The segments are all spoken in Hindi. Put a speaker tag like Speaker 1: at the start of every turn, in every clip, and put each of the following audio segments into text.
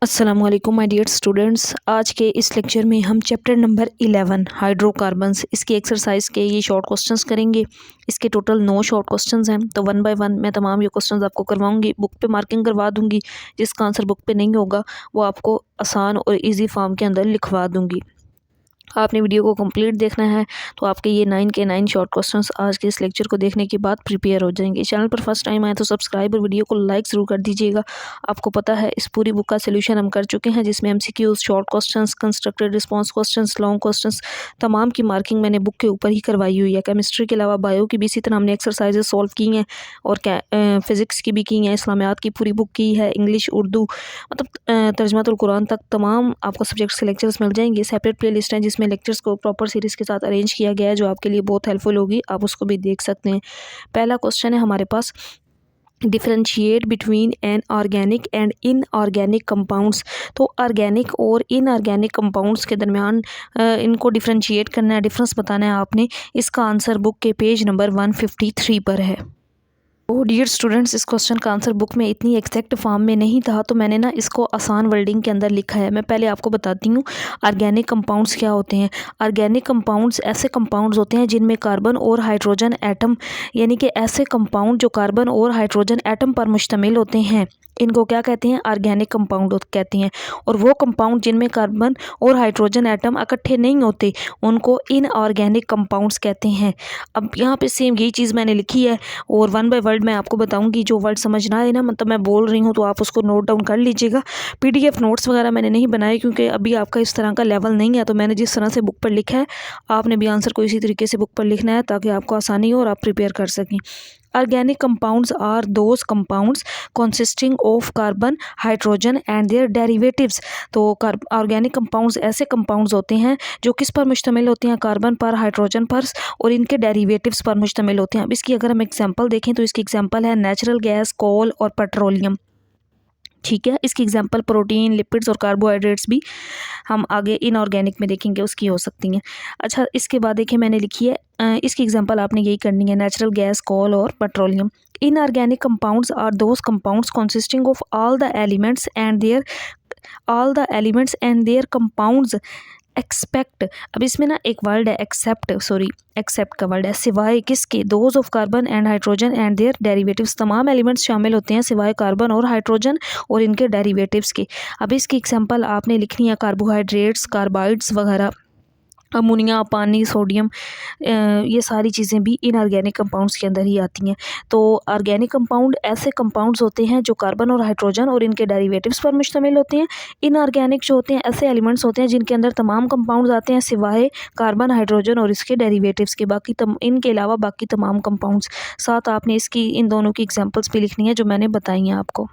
Speaker 1: अस्सलाम वालेकुम माय डियर स्टूडेंट्स। आज के इस लेक्चर में हम चैप्टर नंबर 11 हाइड्रोकार्बन्स इसकी एक्सरसाइज के ये शॉर्ट क्वेश्चंस करेंगे। इसके टोटल 9 शॉर्ट क्वेश्चंस हैं, तो वन बाय वन मैं तमाम ये क्वेश्चंस आपको करवाऊंगी, बुक पे मार्किंग करवा दूंगी। जिसका आंसर बुक पे नहीं होगा वो आपको आसान और इजी फॉर्म के अंदर लिखवा दूंगी। आपने वीडियो को कंप्लीट देखना है तो आपके ये 9 के 9 शॉर्ट क्वेश्चंस आज के इस लेक्चर को देखने के बाद प्रिपेयर हो जाएंगे। चैनल पर फर्स्ट टाइम आए तो सब्सक्राइब और वीडियो को लाइक ज़रूर कर दीजिएगा। आपको पता है इस पूरी बुक का सोल्यूशन हम कर चुके हैं, जिसमें MCQs, short questions, constructed response questions, long questions, तमाम की मार्किंग मैंने बुक के ऊपर ही करवाई हुई है। केमिस्ट्री के अलावा बायो की भी इसी तरह हमने एक्सरसाइजेज सॉल्व की हैं और फिज़िक्स की भी की हैं, इस्लामियात की पूरी बुक की है, इंग्लिश, उर्दू, मतलब तर्जमातुल कुरान तक तमाम आपको सब्जेक्ट्स के लेक्चर्स मिल जाएंगे। सेपरेट प्ले लिस्ट है जिसमें लेक्चर्स को प्रॉपर सीरीज़ के साथ अरेंज किया गया है, जो आपके लिए बहुत हेल्पफुल होगी, आप उसको भी देख सकते हैं। पहला क्वेश्चन है हमारे पास, differentiate between an organic and inorganic compounds. तो ऑर्गेनिक और इनऑर्गेनिक कंपाउंड्स के दरमियान इनको डिफरेंशिएट करना है, डिफरेंस बताना है आपने। इसका आंसर बुक के पेज नंबर 153 पर है। तो डियर स्टूडेंट्स, इस क्वेश्चन का आंसर बुक में इतनी एग्जैक्ट फॉर्म में नहीं था, तो मैंने ना इसको आसान वर्डिंग के अंदर लिखा है। मैं पहले आपको बताती हूँ ऑर्गेनिक कंपाउंड्स क्या होते हैं। ऑर्गेनिक कंपाउंड्स ऐसे कंपाउंड्स होते हैं जिनमें कार्बन और हाइड्रोजन एटम, यानी कि ऐसे कंपाउंड जो कार्बन और हाइड्रोजन एटम पर मुश्तमिल होते हैं, इनको क्या कहते हैं? ऑर्गेनिक कंपाउंड कहते हैं। और वो कंपाउंड जिनमें कार्बन और हाइड्रोजन एटम इकट्ठे नहीं होते, उनको इनऑर्गेनिक कंपाउंड्स कहते हैं। अब यहाँ पे सेम यही चीज़ मैंने लिखी है और वन बाय वर्ड मैं आपको बताऊंगी। जो वर्ड समझ ना आए ना, मतलब मैं बोल रही हूँ, तो आप उसको नोट डाउन कर लीजिएगा। पीडीएफ नोट्स वगैरह मैंने नहीं बनाए क्योंकि अभी आपका इस तरह का लेवल नहीं है, तो मैंने जिस तरह से बुक पर लिखा है आपने भी आंसर को इसी तरीके से बुक पर लिखना है, ताकि आपको आसानी हो और आप प्रिपेयर कर सकें। Organic compounds are those compounds consisting of carbon, hydrogen and their derivatives। तो ऑर्गेनिक कंपाउंड्स ऐसे कंपाउंड्स होते हैं जो किस पर मुश्तमिल होते हैं? कार्बन पर, हाइड्रोजन पर और इनके डेरिवेटिव्स पर मुश्तमिल होते हैं। अब इसकी अगर हम एग्जांपल देखें तो इसकी एग्जांपल है नेचुरल गैस, कोल और पेट्रोलियम। ठीक है, इसकी एग्जांपल प्रोटीन, लिपिड्स और कार्बोहाइड्रेट्स भी हम आगे इनऑर्गेनिक में देखेंगे उसकी हो सकती हैं। अच्छा, इसके बाद देखिए मैंने लिखी है, इसकी एग्जांपल आपने यही करनी है, नेचुरल गैस, कोल और petroleum. Inorganic compounds are those compounds consisting of all the elements and their compounds expect. अब इसमें ना एक वर्ड है एक्सेप्ट का वर्ड है, सिवाय किसके? Those of carbon and hydrogen and their derivatives. तमाम एलिमेंट्स शामिल होते हैं सिवाय कार्बन और हाइड्रोजन और इनके डेरिवेटिव्स के। अब इसकी एग्जांपल आपने लिखनी है कार्बोहाइड्रेट्स, कार्बाइड्स वगैरह, अमोनिया, पानी, सोडियम, ये सारी चीज़ें भी इनऑर्गेनिक कंपाउंड्स के अंदर ही आती हैं। तो ऑर्गेनिक कंपाउंड ऐसे कंपाउंड्स होते हैं जो कार्बन और हाइड्रोजन और इनके डेरिवेटिव्स पर मुश्तमिल होते हैं। इनऑर्गेनिक जो होते हैं ऐसे एलिमेंट्स होते हैं जिनके अंदर तमाम कंपाउंड्स आते हैं सिवाय कार्बन, हाइड्रोजन और इसके डेरिवेटिव्स के। इनके अलावा बाकी तमाम कंपाउंड्स। साथ आपने इसकी इन दोनों की एग्जाम्पल्स भी लिखनी है जो मैंने बताई हैं आपको।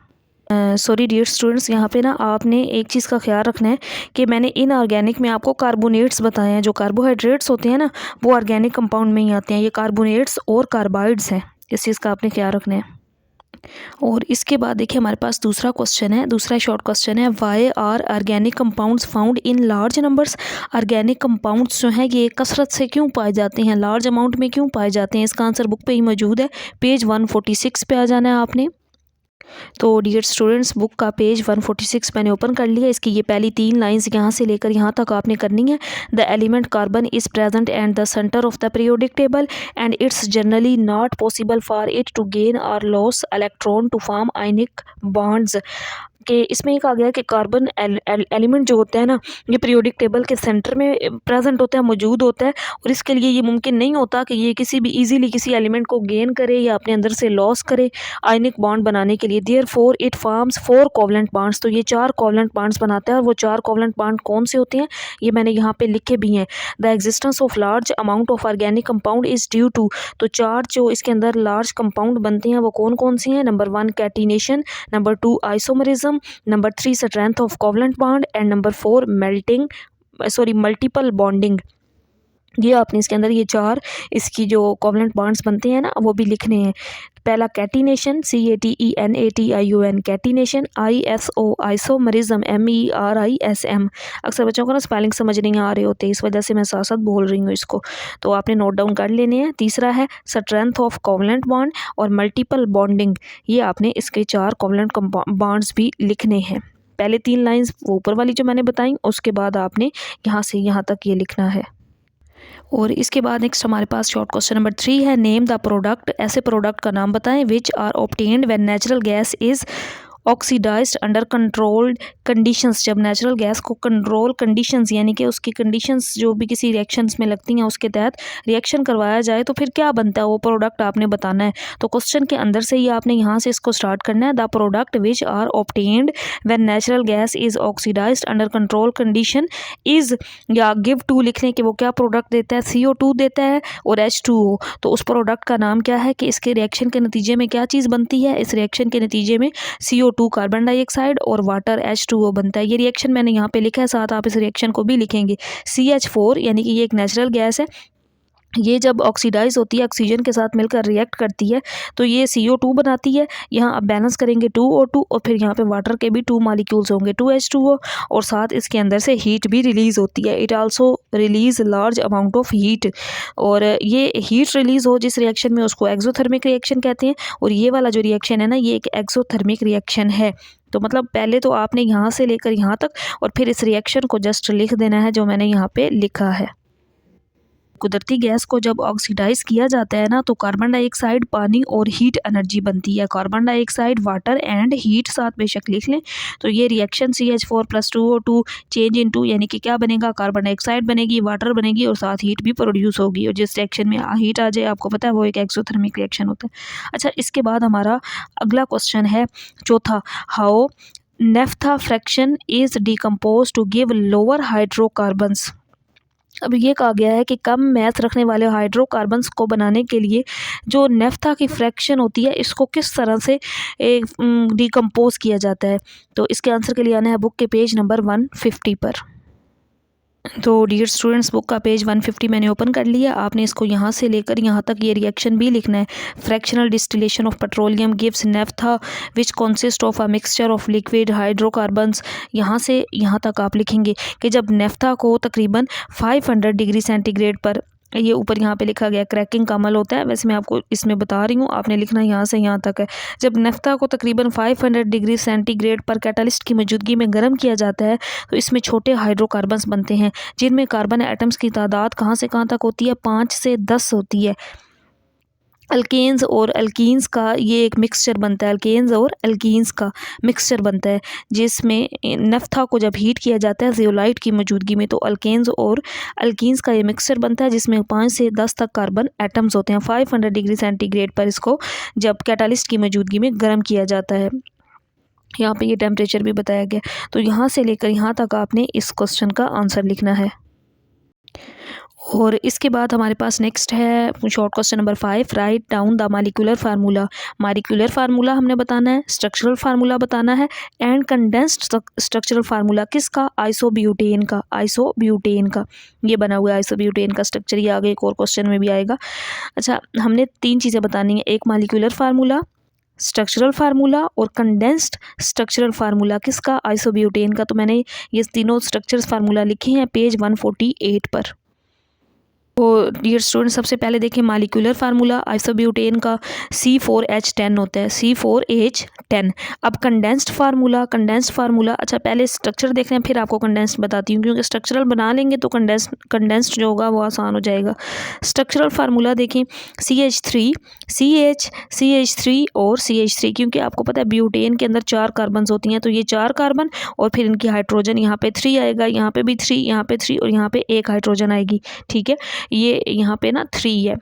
Speaker 1: सॉरी डियर स्टूडेंट्स, यहाँ पे ना आपने एक चीज़ का ख्याल रखना है कि मैंने इनऑर्गेनिक में आपको कार्बोनेट्स बताए हैं। जो कार्बोहाइड्रेट्स होते हैं ना, वो ऑर्गेनिक कंपाउंड में ही आते हैं। ये कार्बोनेट्स और कार्बाइड्स हैं, इस चीज़ का आपने ख्याल रखना है। और इसके बाद देखिए हमारे पास दूसरा क्वेश्चन है, दूसरा शॉर्ट क्वेश्चन है, why are organic compounds found in large numbers. Organic compounds जो हैं ये कसरत से क्यों पाए जाते हैं, लार्ज अमाउंट में क्यों पाए जाते हैं? इसका आंसर बुक पे ही मौजूद है, पेज 146 पे आ जाना है आपने। तो डियर स्टूडेंट्स, बुक का पेज 146 मैंने ओपन कर लिया। इसकी ये पहली 3 लाइंस यहाँ से लेकर यहाँ तक आपने करनी है। The element carbon is present and the centre of the periodic table and it's generally not possible for it to gain और loss electron to form ionic bonds. कि इसमें एक आ गया कि कार्बन एलिमेंट जो होता है ना, ये पीरियोडिक टेबल के सेंटर में प्रेजेंट होता है, मौजूद होता है, और इसके लिए ये मुमकिन नहीं होता कि ये किसी भी इजीली किसी एलिमेंट को गेन करे या अपने अंदर से लॉस करे आयनिक बॉन्ड बनाने के लिए। Therefore it forms 4 covalent bonds. तो ये 4 कोवलेंट बॉन्ड्स बनाता है, और वो 4 कोवलेंट बॉन्ड कौन से होते हैं ये मैंने यहाँ पे लिखे भी हैं। The existence of large amount of organic compound is due to. तो 4 जो इसके अंदर लार्ज कंपाउंड बनते हैं वो कौन कौन से हैं? Number 1 catenation, number 2 isomerism, number 3 strength of covalent bond and number 4 multiple bonding. ये आपने इसके अंदर ये 4 इसकी जो कोवलेंट बॉन्ड्स बनते हैं ना, वो भी लिखने हैं। पहला catenation, CATENATION catenation, ISO isomerism, MERISM। अक्सर बच्चों को ना स्पेलिंग समझ नहीं आ रहे होते, इस वजह से मैं साथ साथ बोल रही हूँ इसको, तो आपने नोट डाउन कर लेने हैं। तीसरा है स्ट्रेंथ ऑफ कोवलेंट बॉन्ड और मल्टीपल बॉन्डिंग। ये आपने इसके 4 कोवलेंट बॉन्ड्स भी लिखने हैं। पहले 3 लाइंस वो ऊपर वाली जो मैंने बताई, उसके बाद आपने यहाँ से यहाँ तक ये लिखना है। और इसके बाद नेक्स्ट हमारे पास शॉर्ट क्वेश्चन नंबर 3 है, नेम द प्रोडक्ट, ऐसे प्रोडक्ट का नाम बताएं which are obtained when natural gas is oxidised under controlled conditions, जब नेचुरल गैस को कंट्रोल कंडीशंस यानी कि उसकी कंडीशंस जो भी किसी रिएक्शंस में लगती हैं उसके तहत रिएक्शन करवाया जाए तो फिर क्या बनता है, वो प्रोडक्ट आपने बताना है। तो क्वेश्चन के अंदर से ही आपने यहाँ से इसको स्टार्ट करना है, the product which are obtained when natural gas is oxidised under control condition is, या गिव टू लिख लें कि वो क्या प्रोडक्ट देता है, CO2 देता है और H2O। तो उस प्रोडक्ट का नाम क्या है कि इसके रिएक्शन के नतीजे में क्या चीज़ बनती है, इस रिएक्शन के नतीजे में CO2 कार्बन डाइऑक्साइड और वाटर H2O बनता है। ये रिएक्शन मैंने यहाँ पे लिखा है, साथ आप इस रिएक्शन को भी लिखेंगे। CH4 यानी कि ये एक नेचुरल गैस है, ये जब ऑक्सीडाइज होती है ऑक्सीजन के साथ मिलकर रिएक्ट करती है तो ये CO2 बनाती है। यहाँ आप बैलेंस करेंगे 2O2 और फिर यहाँ पे वाटर के भी 2 मॉलिक्यूल्स होंगे 2H2O, और साथ इसके अंदर से हीट भी रिलीज़ होती है। It also release large amount of heat, और ये हीट रिलीज़ हो जिस रिएक्शन में उसको एक्सोथर्मिक रिएक्शन कहते हैं। और ये वाला जो रिएक्शन है ना, ये एक एक्सोथर्मिक रिएक्शन है। तो मतलब पहले तो आपने यहाँ से लेकर यहाँ तक और फिर इस रिएक्शन को जस्ट लिख देना है जो मैंने यहाँ पे लिखा है। कुदरती गैस को जब ऑक्सीडाइज किया जाता है ना तो कार्बन डाइऑक्साइड, पानी और हीट एनर्जी बनती है। Carbon dioxide, water and heat साथ बेशक लिख लें। तो ये reaction CH4 + 2O2 change into यानी कि क्या बनेगा, कार्बन डाइऑक्साइड बनेगी, वाटर बनेगी और साथ हीट भी प्रोड्यूस होगी। और जिस रिएक्शन में हीट आ जाए आपको पता है वो एक एक्सोथर्मिक रिएक्शन होता है। अच्छा, इसके बाद हमारा अगला क्वेश्चन है चौथा, how naphtha fraction is decompose to give lower hydrocarbons. अब ये कहा गया है कि कम मैथ रखने वाले हाइड्रोकार्बन्स को बनाने के लिए जो नेफ्था की फ्रैक्शन होती है इसको किस तरह से डिकम्पोज किया जाता है। तो इसके आंसर के लिए आना है बुक के पेज नंबर 150 पर। तो डियर स्टूडेंट्स, बुक का पेज 150 मैंने ओपन कर लिया। आपने इसको यहाँ से लेकर यहाँ तक ये रिएक्शन भी लिखना है। Fractional distillation of petroleum gives naphtha which consist of a mixture of liquid hydrocarbons. यहाँ से यहाँ तक आप लिखेंगे कि जब नेफ्था को तकरीबन 500 डिग्री सेंटीग्रेड पर, ये ऊपर यहाँ पे लिखा गया क्रैकिंग का अमल होता है, वैसे मैं आपको इसमें बता रही हूँ, आपने लिखना यहाँ से यहाँ तक है। जब नेफ्था को तकरीबन 500 डिग्री सेंटीग्रेड पर कैटलिस्ट की मौजूदगी में गर्म किया जाता है तो इसमें छोटे हाइड्रोकार्बन्स बनते हैं जिनमें कार्बन एटम्स की तादाद कहाँ से कहाँ तक होती है, 5 से 10 होती है। अल्केन्स और अल्कीन्स का ये एक मिक्सचर बनता है, अल्केन्स और अल्कीन्स का मिक्सचर बनता है जिसमें नेफ्था को जब हीट किया जाता है जियोलाइट की मौजूदगी में तो अल्केन्स और अल्कीन्स का ये मिक्सचर बनता है जिसमें 5 से 10 तक कार्बन एटम्स होते हैं। 500 डिग्री सेंटीग्रेड पर इसको जब कैटालिस्ट की मौजूदगी में गर्म किया जाता है। यहाँ पे ये टेम्परेचर भी बताया गया। तो यहाँ से लेकर यहाँ तक आपने इस क्वेश्चन का आंसर लिखना है। और इसके बाद हमारे पास नेक्स्ट है short question number 5, write down the molecular formula. Molecular formula हमने बताना है, स्ट्रक्चरल फार्मूला बताना है एंड कंडेंस्ड स्ट्रक्चरल फार्मूला किसका, आइसोब्यूटेन का। आइसोब्यूटेन का ये बना हुआ है आइसोब्यूटेन का स्ट्रक्चर, ये आगे एक और क्वेश्चन में भी आएगा। अच्छा, हमने 3 चीज़ें बतानी है, एक मॉलिक्यूलर फार्मूला, स्ट्रक्चरल फार्मूला और कंडेंस्ड स्ट्रक्चरल फार्मूला किसका, आइसोब्यूटेन का। तो मैंने ये तीनों स्ट्रक्चर्स फार्मूला लिखे हैं पेज 148 पर। तो डियर स्टूडेंट, सबसे पहले देखें मॉलिक्यूलर फार्मूला आइसोब्यूटेन का C4H10 होता है, C4H10। अब कंडेंस्ड फार्मूला, अच्छा पहले स्ट्रक्चर देख रहे हैं फिर आपको कंडेंस्ड बताती हूँ क्योंकि स्ट्रक्चरल बना लेंगे तो कंडेंस्ड जो होगा वो आसान हो जाएगा। स्ट्रक्चरल फार्मूला देखें CH3 CH3 और CH3, क्योंकि आपको पता है ब्यूटेन के अंदर 4 कार्बन होती हैं तो ये 4 कार्बन और फिर इनकी हाइड्रोजन यहाँ पे 3 आएगा, यहाँ पे भी 3, यहाँ पे 3 और यहाँ पे 1 हाइड्रोजन आएगी। ठीक है, ये यहाँ पे ना 3 है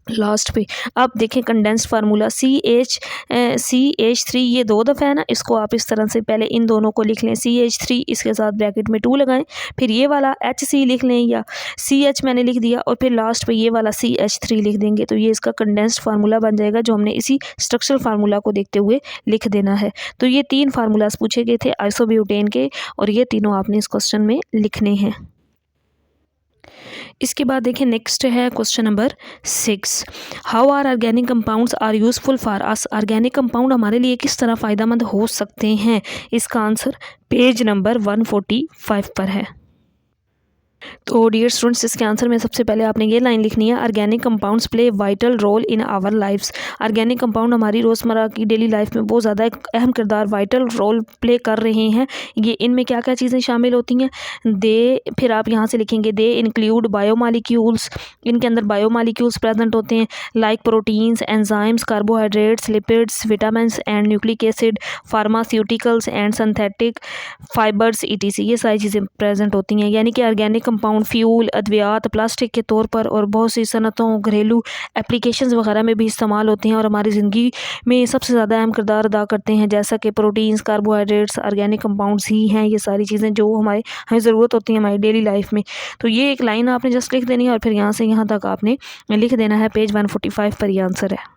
Speaker 1: लास्ट पे। अब देखें कंडेंस्ड फार्मूला CH3, ये 2 दफ़ा है ना, इसको आप इस तरह से पहले इन दोनों को लिख लें CH3, इसके साथ ब्रैकेट में 2 लगाएं, फिर ये वाला HC लिख लें या CH मैंने लिख दिया और फिर लास्ट पे ये वाला CH3 लिख देंगे तो ये इसका कंडेंस्ड फार्मूला बन जाएगा जो हमने इसी स्ट्रक्चरल फार्मूला को देखते हुए लिख देना है। तो ये 3 फार्मूलाज पूछे गए थे आइसोब्यूटेन के और ये तीनों आपने इस क्वेश्चन में लिखने हैं। इसके बाद देखें नेक्स्ट है question number 6, how are organic compounds are useful for us. Organic compound हमारे लिए किस तरह फ़ायदेमंद हो सकते हैं, इसका आंसर पेज नंबर 145 पर है। तो डियर स्टूडेंट्स, इसके आंसर में सबसे पहले आपने ये लाइन लिखनी है, organic compounds play vital role in our lifes. Organic compound हमारी रोज़मर्रा की डेली लाइफ में बहुत ज़्यादा एक अहम किरदार वाइटल रोल प्ले कर रहे हैं। ये इनमें क्या क्या चीज़ें शामिल होती हैं? दे, फिर आप यहाँ से लिखेंगे दे इंक्लूड बायोमालिक्यूल्स, इनके अंदर बायोमालिक्यूल्स प्रेजेंट होते हैं, like proteins, enzymes, carbohydrates, lipids, vitamins and nucleic acid, pharmaceuticals and synthetic fibres etc. ये सारी चीज़ें प्रेजेंट होती हैं। यानी कि ऑर्गेनिक कंपाउंड फ्यूल, अद्वियात, प्लास्टिक के तौर पर और बहुत सी सनतों, घरेलू एप्लीकेशंस वगैरह में भी इस्तेमाल होते हैं और हमारी ज़िंदगी में सबसे ज़्यादा अहम किरदार अदा करते हैं। जैसा कि प्रोटीन्स, कार्बोहाइड्रेट्स, ऑर्गेनिक कंपाउंड्स ही हैं ये सारी चीज़ें जो हमें ज़रूरत होती है हमारी डेली लाइफ में। तो ये एक लाइन आपने जस्ट लिख देनी है और फिर यहाँ से यहाँ तक आपने लिख देना है। पेज 145 पर ये आंसर है।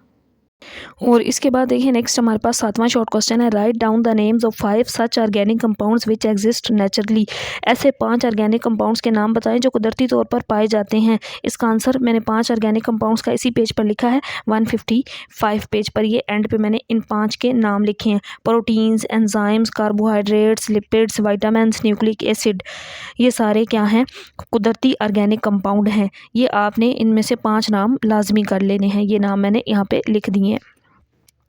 Speaker 1: और इसके बाद देखिए नेक्स्ट हमारे पास 7वां शॉर्ट क्वेश्चन है, write down the names of 5 such organic compounds which exist naturally. ऐसे 5 ऑर्गेनिक कंपाउंड्स के नाम बताएं जो कुदरती तौर पर पाए जाते हैं। इसका आंसर मैंने 5 ऑर्गेनिक कंपाउंड्स का इसी पेज पर लिखा है, 155 पेज पर। ये एंड पे मैंने इन 5 के नाम लिखे हैं, proteins, enzymes, carbohydrates, lipids, vitamins, nucleic acid. ये सारे क्या हैं? कुदरती ऑर्गेनिक कंपाउंड हैं। ये आपने इनमें से 5 नाम लाजमी कर लेने हैं। ये नाम मैंने यहाँ पे लिख दिए हैं।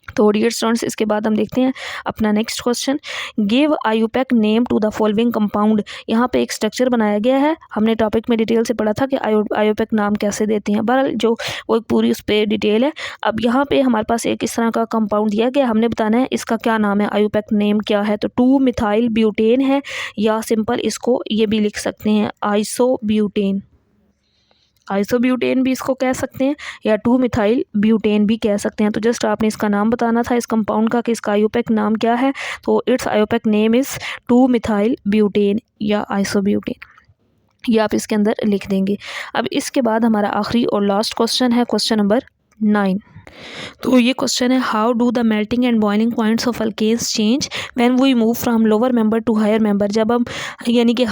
Speaker 1: तो डियर स्टूडेंट्स, इसके बाद हम देखते हैं अपना next question, give IUPAC name to the following compound. यहाँ पे एक स्ट्रक्चर बनाया गया है, हमने टॉपिक में डिटेल से पढ़ा था कि आयुपैक नाम कैसे देते हैं। बहरहाल जो वो एक पूरी उस पर डिटेल है। अब यहाँ पे हमारे पास एक इस तरह का कंपाउंड दिया गया, हमने बताना है इसका क्या नाम है, आयुपैक नेम क्या है। तो 2 मिथाइल ब्यूटेन है, या सिंपल इसको ये भी लिख सकते हैं आइसोब्यूटेन। आइसोब्यूटेन भी इसको कह सकते हैं या 2 मिथाइल ब्यूटेन भी कह सकते हैं। तो जस्ट आपने इसका नाम बताना था इस कंपाउंड का कि इसका आयुपैक नाम क्या है। तो it's IUPAC name is 2 methyl butane या आइसोब्यूटेन। ये आप इसके अंदर लिख देंगे। अब इसके बाद हमारा आखिरी और लास्ट क्वेश्चन है, क्वेश्चन नंबर 9। तो ये क्वेश्चन है, how do the melting and boiling points of alkanes change when we move from lower member to higher member. जब हम यानी कि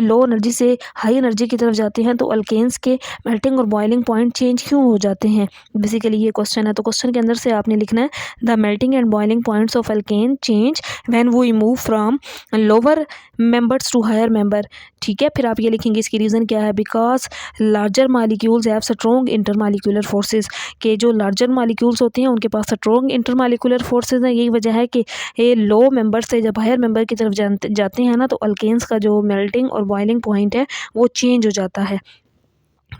Speaker 1: लो एनर्जी से हाई एनर्जी की तरफ जाते हैं तो अल्केन्स के मेल्टिंग और बॉइलिंग पॉइंट चेंज क्यों हो जाते हैं। बेसिकली ये क्वेश्चन है। तो क्वेश्चन के अंदर से आपने लिखना है, the melting and boiling points of alkane change when we move from lower members to higher member. ठीक है, फिर आप ये लिखेंगे इसकी रीज़न क्या है, because larger molecules have strong intermolecular forces. के जो लार्जर मालिक्यूल्स होते हैं उनके पास स्ट्रॉन्ग इंटरमालिक्यूलर फोर्सेस हैं। यही वजह है कि ये लो मेंबर से जब हायर मेंबर की तरफ जाते हैं ना, तो अल्केन्स का जो मेल्टिंग और बॉइलिंग पॉइंट है वो चेंज हो जाता है।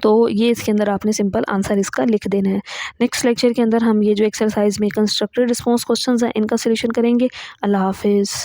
Speaker 1: तो ये इसके अंदर आपने सिंपल आंसर इसका लिख देना है। नेक्स्ट लेक्चर के अंदर हम ये जो एक्सरसाइज में कंस्ट्रक्टेड रिस्पॉन्स क्वेश्चंस हैं इनका सॉल्यूशन करेंगे। अल्लाह हाफिज़।